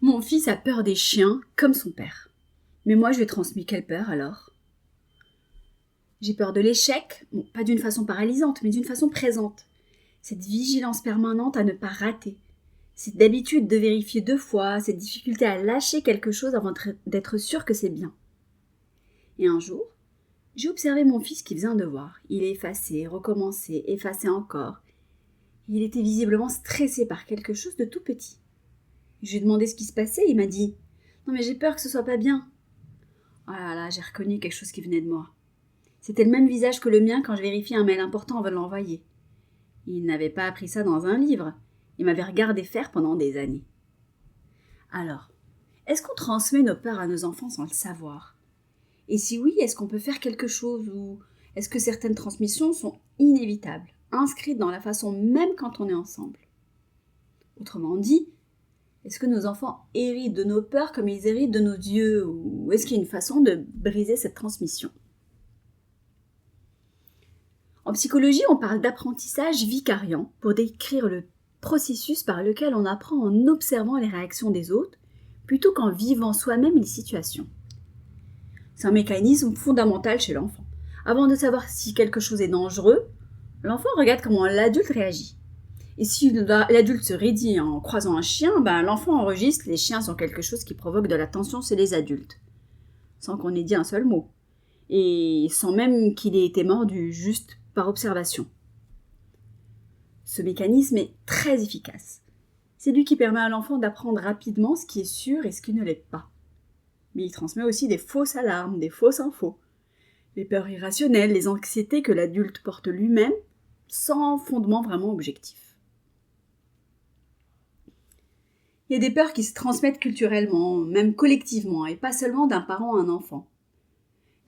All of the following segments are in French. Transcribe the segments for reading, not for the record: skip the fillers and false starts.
Mon fils a peur des chiens comme son père. Mais moi, je lui ai transmis quelle peur alors ? J'ai peur de l'échec, pas d'une façon paralysante, mais d'une façon présente. Cette vigilance permanente à ne pas rater. Cette habitude de vérifier 2 fois, cette difficulté à lâcher quelque chose avant d'être sûr que c'est bien. Et un jour, j'ai observé mon fils qui faisait un devoir. Il effaçait, recommençait, effaçait encore. Il était visiblement stressé par quelque chose de tout petit. Je lui ai demandé ce qui se passait, il m'a dit « Non mais j'ai peur que ce soit pas bien ». Oh là là, j'ai reconnu quelque chose qui venait de moi. C'était le même visage que le mien quand je vérifiais un mail important avant de l'envoyer. Il n'avait pas appris ça dans un livre. Il m'avait regardé faire pendant des années. Alors, est-ce qu'on transmet nos peurs à nos enfants sans le savoir ? Et si oui, est-ce qu'on peut faire quelque chose ou est-ce que certaines transmissions sont inévitables, inscrites dans la façon même quand on est ensemble ? Autrement dit, est-ce que nos enfants héritent de nos peurs comme ils héritent de nos yeux ou est-ce qu'il y a une façon de briser cette transmission ? En psychologie, on parle d'apprentissage vicariant pour décrire le processus par lequel on apprend en observant les réactions des autres plutôt qu'en vivant soi-même les situations. C'est un mécanisme fondamental chez l'enfant. Avant de savoir si quelque chose est dangereux, l'enfant regarde comment l'adulte réagit. Et si l'adulte se raidit en croisant un chien, l'enfant enregistre les chiens sont quelque chose qui provoque de la tension chez les adultes, sans qu'on ait dit un seul mot, et sans même qu'il ait été mordu, juste par observation. Ce mécanisme est très efficace. C'est lui qui permet à l'enfant d'apprendre rapidement ce qui est sûr et ce qui ne l'est pas. Mais il transmet aussi des fausses alarmes, des fausses infos, les peurs irrationnelles, les anxiétés que l'adulte porte lui-même, sans fondement vraiment objectif. Il y a des peurs qui se transmettent culturellement, même collectivement, et pas seulement d'un parent à un enfant.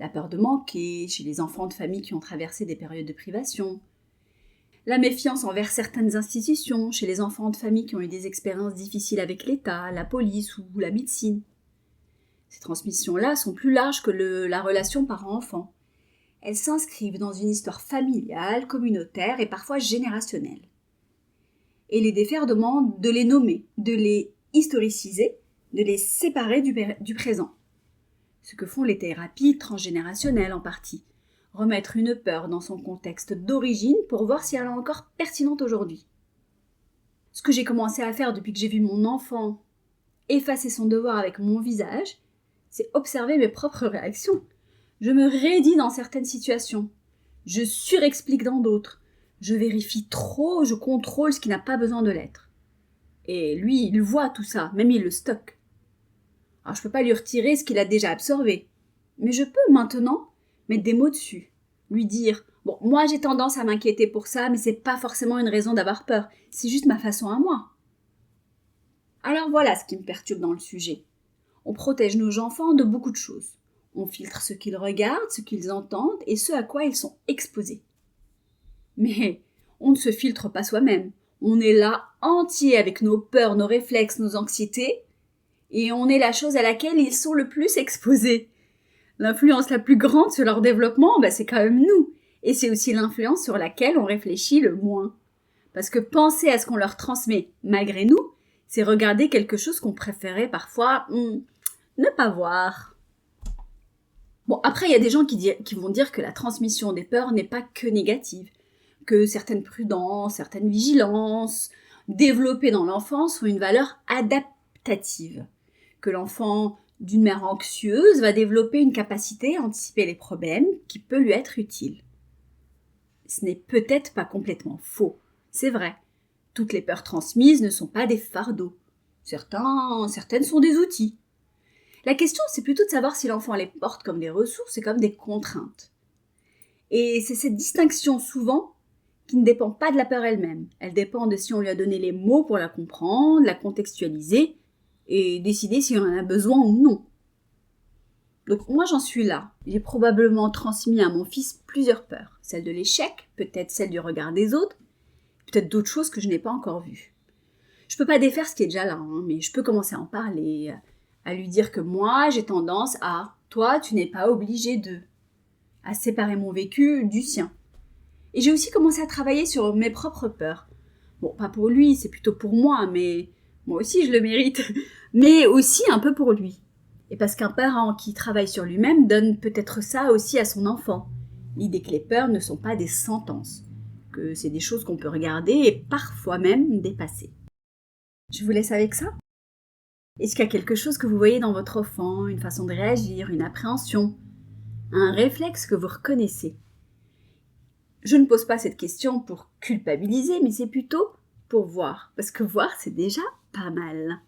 La peur de manquer, chez les enfants de familles qui ont traversé des périodes de privation. La méfiance envers certaines institutions, chez les enfants de familles qui ont eu des expériences difficiles avec l'État, la police ou la médecine. Ces transmissions-là sont plus larges que la relation parent-enfant. Elles s'inscrivent dans une histoire familiale, communautaire et parfois générationnelle. Et les défaire demande de les nommer, de les historiciser, de les séparer du présent. Ce que font les thérapies transgénérationnelles en partie. Remettre une peur dans son contexte d'origine pour voir si elle est encore pertinente aujourd'hui. Ce que j'ai commencé à faire depuis que j'ai vu mon enfant effacer son devoir avec mon visage, c'est observer mes propres réactions. Je me raidis dans certaines situations. Je surexplique dans d'autres. Je vérifie trop, je contrôle ce qui n'a pas besoin de l'être. Et lui, il voit tout ça, même il le stocke. Alors je peux pas lui retirer ce qu'il a déjà absorbé. Mais je peux maintenant mettre des mots dessus. Lui dire, bon, moi j'ai tendance à m'inquiéter pour ça, mais c'est pas forcément une raison d'avoir peur. C'est juste ma façon à moi. Alors voilà ce qui me perturbe dans le sujet. On protège nos enfants de beaucoup de choses. On filtre ce qu'ils regardent, ce qu'ils entendent et ce à quoi ils sont exposés. Mais on ne se filtre pas soi-même. On est là entier avec nos peurs, nos réflexes, nos anxiétés, et on est la chose à laquelle ils sont le plus exposés. L'influence la plus grande sur leur développement, c'est quand même nous. Et c'est aussi l'influence sur laquelle on réfléchit le moins. Parce que penser à ce qu'on leur transmet malgré nous, c'est regarder quelque chose qu'on préférait parfois ne pas voir. Bon, après, il y a des gens qui vont dire que la transmission des peurs n'est pas que négative, que certaines prudences, certaines vigilances développées dans l'enfance ont une valeur adaptative, que l'enfant d'une mère anxieuse va développer une capacité à anticiper les problèmes qui peut lui être utile. Ce n'est peut-être pas complètement faux, c'est vrai. Toutes les peurs transmises ne sont pas des fardeaux. Certaines sont des outils. La question, c'est plutôt de savoir si l'enfant les porte comme des ressources et comme des contraintes. Et c'est cette distinction souvent qui ne dépend pas de la peur elle-même. Elle dépend de si on lui a donné les mots pour la comprendre, la contextualiser et décider si on en a besoin ou non. Donc moi j'en suis là. J'ai probablement transmis à mon fils plusieurs peurs. Celle de l'échec, peut-être celle du regard des autres, peut-être d'autres choses que je n'ai pas encore vues. Je peux pas défaire ce qui est déjà là, mais je peux commencer à en parler, à lui dire que moi j'ai tendance à, toi tu n'es pas obligé de, à séparer mon vécu du sien. Et j'ai aussi commencé à travailler sur mes propres peurs. Bon, pas pour lui, c'est plutôt pour moi, mais Moi aussi je le mérite, mais aussi un peu pour lui. Et parce qu'un parent qui travaille sur lui-même donne peut-être ça aussi à son enfant. L'idée que les peurs ne sont pas des sentences, que c'est des choses qu'on peut regarder et parfois même dépasser. Je vous laisse avec ça. Est-ce qu'il y a quelque chose que vous voyez dans votre enfant, une façon de réagir, une appréhension, un réflexe que vous reconnaissez? Je ne pose pas cette question pour culpabiliser, mais c'est plutôt pour voir, parce que voir, c'est déjà pas mal.